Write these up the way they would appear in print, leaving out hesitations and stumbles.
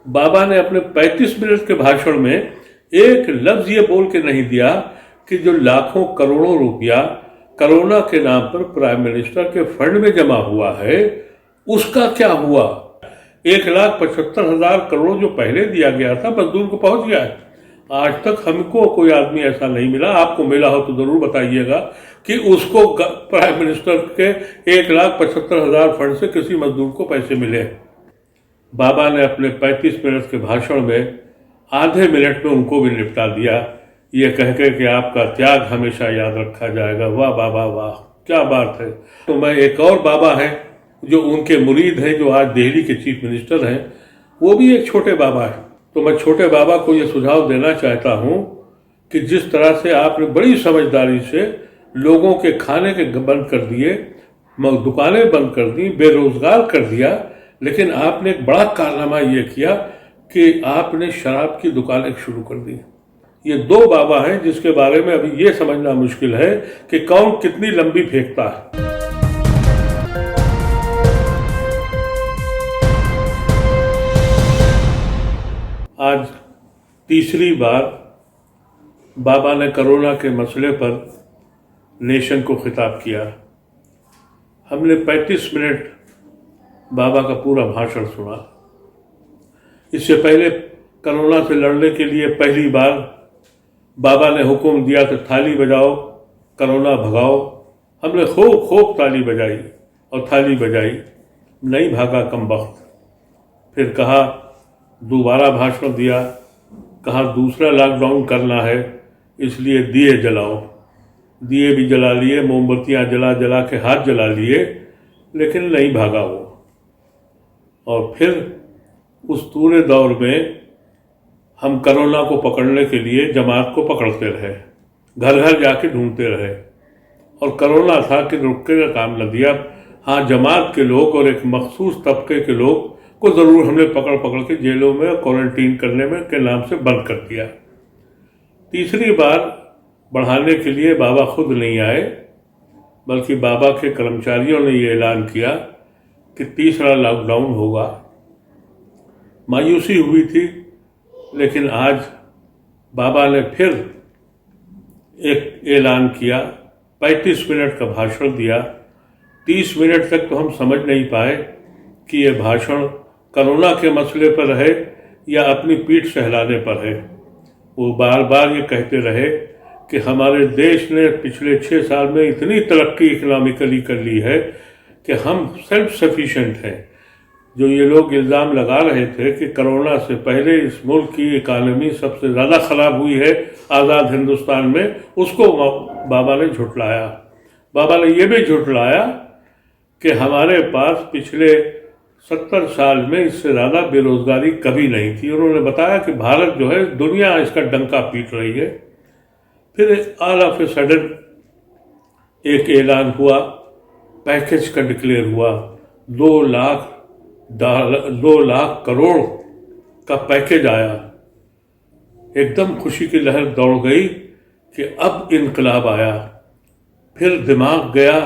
बाबा ने अपने 35 मिनट के भाषण में एक लफ्ज ये बोल के नहीं दिया कि जो लाखों करोड़ों रुपया कोरोना के नाम पर प्राइम मिनिस्टर के फंड में जमा हुआ है उसका क्या हुआ। 1,75,000 करोड़ जो पहले दिया गया था मजदूर को पहुंच गया है। आज तक हमको कोई आदमी ऐसा नहीं मिला, आपको मिला हो तो जरूर बताइएगा कि उसको प्राइम मिनिस्टर के 1,75,000 फंड से किसी मजदूर को पैसे मिले। बाबा ने अपने 35 मिनट के भाषण में आधे मिनट में उनको भी निपटा दिया, ये कह के कि आपका त्याग हमेशा याद रखा जाएगा। वाह बाबा वाह, क्या बात है। तो मैं एक और बाबा हैं जो उनके मुरीद हैं, जो आज दिल्ली के चीफ मिनिस्टर हैं, वो भी एक छोटे बाबा है। तो मैं छोटे बाबा को ये सुझाव देना चाहता हूँ कि जिस तरह से आपने बड़ी समझदारी से लोगों के खाने के बंद कर दिए, दुकानें बंद कर दी, बेरोजगार कर दिया, लेकिन आपने एक बड़ा कारनामा ये किया कि आपने शराब की दुकानें शुरू कर दी। ये दो बाबा हैं जिसके बारे में अभी ये समझना मुश्किल है कि कौन कितनी लंबी फेंकता है। आज तीसरी बार बाबा ने कोरोना के मसले पर नेशन को खिताब किया। हमने 35 मिनट बाबा का पूरा भाषण सुना। इससे पहले कोरोना से लड़ने के लिए पहली बार बाबा ने हुक्म दिया कि थाली बजाओ, कोरोना भगाओ। हमने खूब खूब ताली बजाई और थाली बजाई, नहीं भागा कमबख्त। फिर कहा, दोबारा भाषण दिया, कहा दूसरा लॉकडाउन करना है इसलिए दिए जलाओ। दिए भी जला लिए, मोमबत्तियां जला जला के हाथ जला लिए, लेकिन नहीं भागा वो। और फिर उस पूरे दौर में हम कोरोना को पकड़ने के लिए जमात को पकड़ते रहे, घर घर जाके ढूंढते रहे, और कोरोना था कि रुकने का काम न दिया। हाँ, जमात के लोग और एक मखसूस तबके के लोग को जरूर हमने पकड़ पकड़ के जेलों में क्वारंटीन करने में के नाम से बंद कर दिया। तीसरी बार बढ़ाने के लिए बाबा खुद नहीं आए, बल्कि बाबा के कर्मचारियों ने ये ऐलान किया कि तीसरा लॉकडाउन होगा। मायूसी हुई थी, लेकिन आज बाबा ने फिर एक ऐलान किया, 35 मिनट का भाषण दिया। 30 मिनट तक तो हम समझ नहीं पाए कि ये भाषण कोरोना के मसले पर है या अपनी पीठ सहलाने पर है। वो बार बार ये कहते रहे कि हमारे देश ने पिछले 6 साल में इतनी तरक्की इकोनॉमिकली कर ली है कि हम सेल्फ सफिशिएंट हैं। जो ये लोग इल्ज़ाम लगा रहे थे कि कोरोना से पहले इस मुल्क की इकानमी सबसे ज़्यादा ख़राब हुई है आज़ाद हिंदुस्तान में, उसको बाबा ने झुठलाया। बाबा ने ये भी झुठलाया कि हमारे पास पिछले 70 साल में इससे ज़्यादा बेरोजगारी कभी नहीं थी। उन्होंने बताया कि भारत जो है दुनिया इसका डंका पीट रही है। फिर ऑल ऑफ ए सडन एक ऐलान हुआ, पैकेज का डिक्लेयर हुआ, 2 लाख करोड़ का पैकेज आया। एकदम खुशी की लहर दौड़ गई कि अब इनकलाब आया। फिर दिमाग गया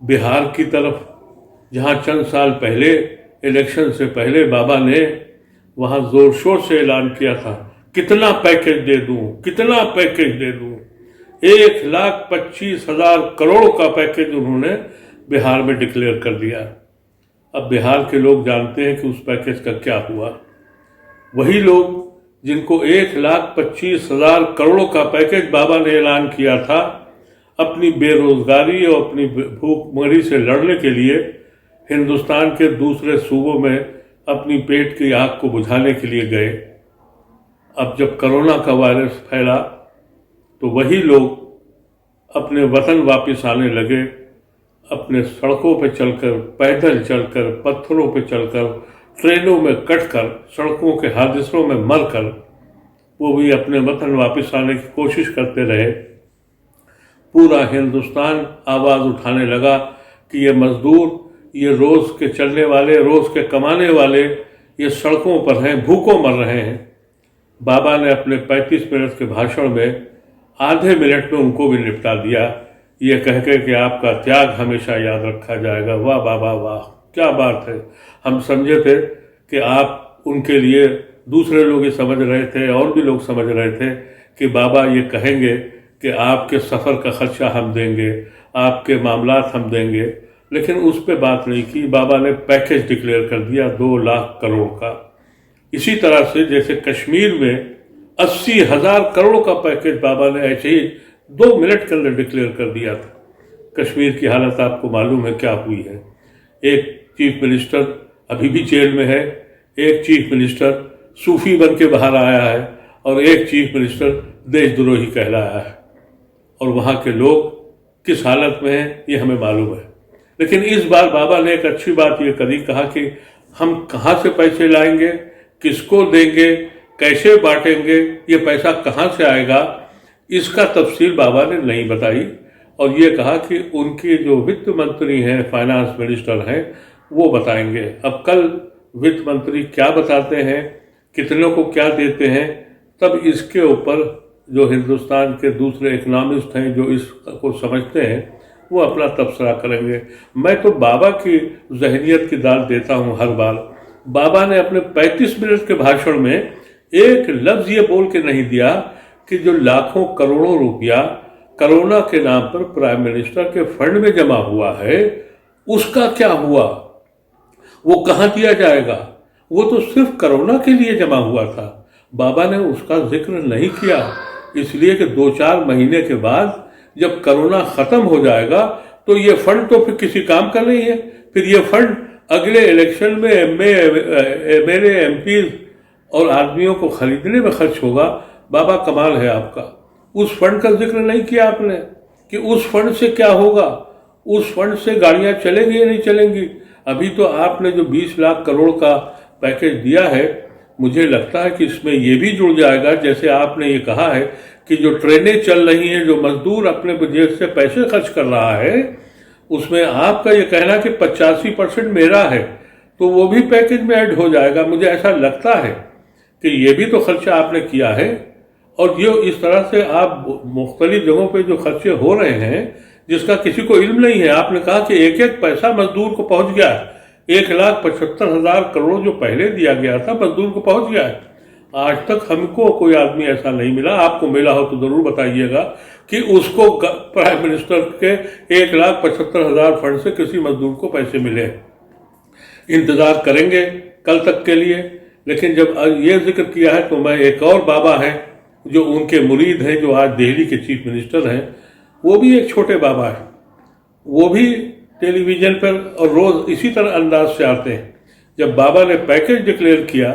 बिहार की तरफ, जहां चंद साल पहले इलेक्शन से पहले बाबा ने वहां जोर शोर से ऐलान किया था, कितना पैकेज दे दूं, कितना पैकेज दे दूं। 1,25,000 करोड़ का पैकेज उन्होंने बिहार में डिक्लेयर कर दिया। अब बिहार के लोग जानते हैं कि उस पैकेज का क्या हुआ। वही लोग जिनको 1,25,000 करोड़ का पैकेज बाबा ने ऐलान किया था, अपनी बेरोजगारी और अपनी भूखमरी से लड़ने के लिए हिंदुस्तान के दूसरे सूबों में अपनी पेट की आग को बुझाने के लिए गए। अब जब कोरोना का वायरस फैला तो वही लोग अपने वतन वापस आने लगे, अपने सड़कों पर चलकर, पैदल चलकर, पत्थरों पर चलकर, ट्रेनों में कटकर, सड़कों के हादसों में मरकर वो भी अपने वतन वापस आने की कोशिश करते रहे। पूरा हिंदुस्तान आवाज़ उठाने लगा कि ये मजदूर, ये रोज़ के चलने वाले, रोज़ के कमाने वाले, ये सड़कों पर हैं, भूखों मर रहे हैं। बाबा ने अपने 35 मिनट के भाषण में आधे मिनट में उनको भी निपटा दिया, ये कह के कि आपका त्याग हमेशा याद रखा जाएगा। वाह बाबा वाह, क्या बात है। हम समझे थे कि आप उनके लिए दूसरे लोग ये समझ रहे थे और भी लोग समझ रहे थे कि बाबा ये कहेंगे कि आपके सफ़र का खर्चा हम देंगे, आपके मामलात हम देंगे, लेकिन उस पर बात नहीं की। बाबा ने पैकेज डिक्लेयर कर दिया 2 लाख करोड़ का। इसी तरह से जैसे कश्मीर में 80,000 करोड़ का पैकेज बाबा ने ऐसे ही 2 मिनट के अंदर डिक्लेयर कर दिया था। कश्मीर की हालत आपको मालूम है क्या हुई है। एक चीफ मिनिस्टर अभी भी जेल में है, एक चीफ मिनिस्टर सूफी बन के बाहर आया है और एक चीफ मिनिस्टर देशद्रोही कहलाया है। और वहाँ के लोग किस हालत में हैं ये हमें मालूम है। लेकिन इस बार बाबा ने एक अच्छी बात ये करी, कहा कि हम कहाँ से पैसे लाएंगे, किसको देंगे, कैसे बांटेंगे, ये पैसा कहाँ से आएगा, इसका तफसील बाबा ने नहीं बताई। और ये कहा कि उनके जो वित्त मंत्री हैं, फाइनेंस मिनिस्टर हैं, वो बताएंगे। अब कल वित्त मंत्री क्या बताते हैं, कितनों को क्या देते हैं, तब इसके ऊपर जो हिंदुस्तान के दूसरे इकोनॉमिस्ट हैं जो इसको समझते हैं वो अपना तबसरा करेंगे। मैं तो बाबा की जहनियत की दाद देता हूँ हर बार। बाबा ने अपने 35 मिनट के भाषण में एक लफ्ज ये बोल के नहीं दिया कि जो लाखों करोड़ों रुपया कोरोना के नाम पर प्राइम मिनिस्टर के फंड में जमा हुआ है उसका क्या हुआ, वो कहाँ दिया जाएगा। वो तो सिर्फ कोरोना के लिए जमा हुआ था। बाबा ने उसका जिक्र नहीं किया, इसलिए कि 2-4 महीने के बाद जब कोरोना खत्म हो जाएगा तो ये फंड तो फिर किसी काम का नहीं है। फिर ये फंड अगले इलेक्शन में मेरे एमपी और आदमियों को खरीदने में खर्च होगा। बाबा कमाल है आपका, उस फंड का जिक्र नहीं किया आपने कि उस फंड से क्या होगा, उस फंड से गाड़ियां चलेंगी या नहीं चलेंगी। अभी तो आपने जो 20 लाख करोड़ का पैकेज दिया है, मुझे लगता है कि इसमें यह भी जुड़ जाएगा, जैसे आपने ये कहा है कि जो ट्रेनें चल रही हैं, जो मजदूर अपने जेब से पैसे खर्च कर रहा है, उसमें आपका ये कहना कि 85% मेरा है, तो वो भी पैकेज में ऐड हो जाएगा। मुझे ऐसा लगता है कि ये भी तो खर्चा आपने किया है। और ये इस तरह से आप मुख्तलिफ जगहों पे जो खर्चे हो रहे हैं जिसका किसी को इल्म नहीं है। आपने कहा कि एक एक पैसा मजदूर को पहुंच गया है। 1,75,000 करोड़ जो पहले दिया गया था मजदूर को पहुंच गया है। आज तक हमको कोई आदमी ऐसा नहीं मिला, आपको मिला हो तो जरूर बताइएगा कि उसको प्राइम मिनिस्टर के 1,75,000 फंड से किसी मजदूर को पैसे मिले। इंतजार करेंगे कल तक के लिए। लेकिन जब ये जिक्र किया है तो मैं एक और बाबा हैं जो उनके मुरीद हैं, जो आज दिल्ली के चीफ मिनिस्टर हैं, वो भी एक छोटे बाबा हैं। वो भी टेलीविजन पर और रोज इसी तरह अंदाज से आते हैं। जब बाबा ने पैकेज डिक्लेयर किया,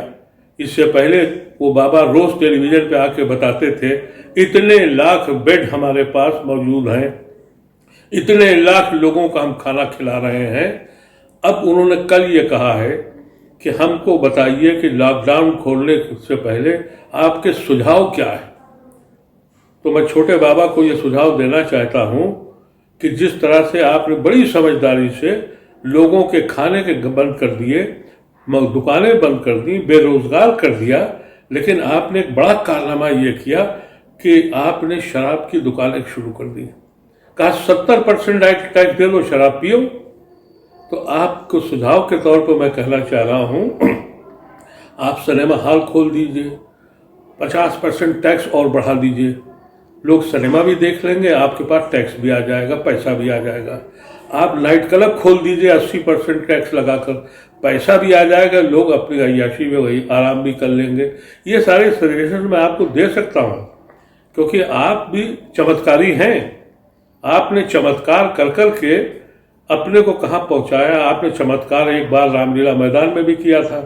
इससे पहले वो बाबा रोज टेलीविजन पे आके बताते थे इतने लाख बेड हमारे पास मौजूद हैं, इतने लाख लोगों का हम खाना खिला रहे हैं। अब उन्होंने कल ये कहा है कि हमको बताइए कि लॉकडाउन खोलने से पहले आपके सुझाव क्या है। तो मैं छोटे बाबा को ये सुझाव देना चाहता हूं कि जिस तरह से आपने बड़ी समझदारी से लोगों के खाने के बंद कर दिए, दुकानें बंद कर दी, बेरोजगार कर दिया, लेकिन आपने एक बड़ा कारनामा ये किया कि आपने शराब की दुकानें शुरू कर दी। कहा 70% टैक्स दे लो, शराब पियो। तो आपको सुझाव के तौर पर मैं कहना चाह रहा हूं, आप सिनेमा हॉल खोल दीजिए, 50% टैक्स और बढ़ा दीजिए, लोग सिनेमा भी देख लेंगे, आपके पास टैक्स भी आ जाएगा, पैसा भी आ जाएगा। आप नाइट क्लब खोल दीजिए 80% टैक्स लगाकर, पैसा भी आ जाएगा, लोग अपनी अय्याशी में वही आराम भी कर लेंगे। ये सारे सजेशन मैं आपको दे सकता हूँ क्योंकि आप भी चमत्कारी हैं। आपने चमत्कार कर कर के अपने को कहाँ पहुँचाया। आपने चमत्कार एक बार रामलीला मैदान में भी किया था,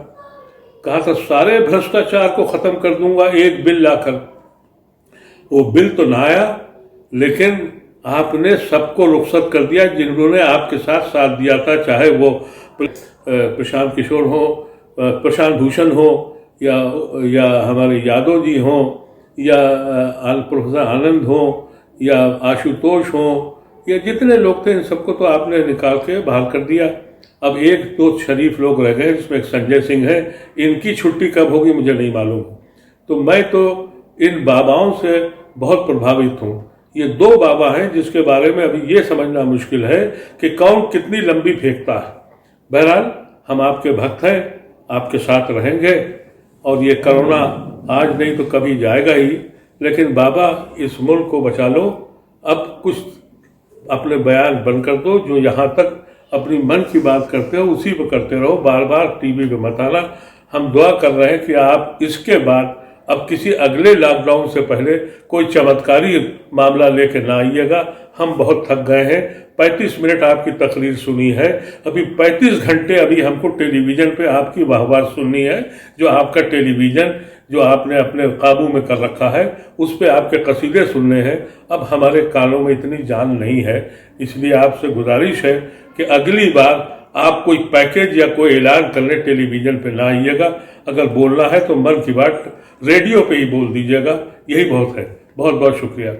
कहा था सारे भ्रष्टाचार को खत्म कर दूंगा एक बिल लाकर। वो बिल तो ना आया, लेकिन आपने सबको रुखसत कर दिया जिन्होंने आपके साथ साथ दिया था, चाहे वो प्रशांत किशोर हो, प्रशांत भूषण हो, या हमारे यादव जी हो, या प्रोफेसर आनंद हो, या आशुतोष हो, या जितने लोग थे इन सबको तो आपने निकाल के बाहर कर दिया। अब एक दो शरीफ लोग रह गए, जिसमें एक संजय सिंह है। इनकी छुट्टी कब होगी मुझे नहीं मालूम। तो मैं तो इन बाबाओं से बहुत प्रभावित हूँ। ये 2 बाबा हैं जिसके बारे में अभी ये समझना मुश्किल है कि कौन कितनी लंबी फेंकता है। बहरहाल हम आपके भक्त हैं, आपके साथ रहेंगे। और ये कोरोना आज नहीं तो कभी जाएगा ही, लेकिन बाबा इस मुल्क को बचा लो। अब कुछ अपने बयान बंद कर दो, जो यहाँ तक अपनी मन की बात करते हो उसी पर करते रहो, बार बार टीवी पे मत आना। हम दुआ कर रहे हैं कि आप इसके बाद अब किसी अगले लॉकडाउन से पहले कोई चमत्कारी मामला लेके ना आइएगा। हम बहुत थक गए हैं। 35 मिनट आपकी तकरीर सुनी है, अभी 35 घंटे अभी हमको टेलीविज़न पे आपकी वाहवाह सुननी है। जो आपका टेलीविज़न जो आपने अपने काबू में कर रखा है, उस पे आपके कसीदे सुनने हैं। अब हमारे कानों में इतनी जान नहीं है, इसलिए आपसे गुजारिश है कि अगली बार आप कोई पैकेज या कोई ऐलान करने टेलीविज़न पे ना आइएगा। अगर बोलना है तो मन की बात रेडियो पे ही बोल दीजिएगा, यही बहुत है। बहुत बहुत शुक्रिया।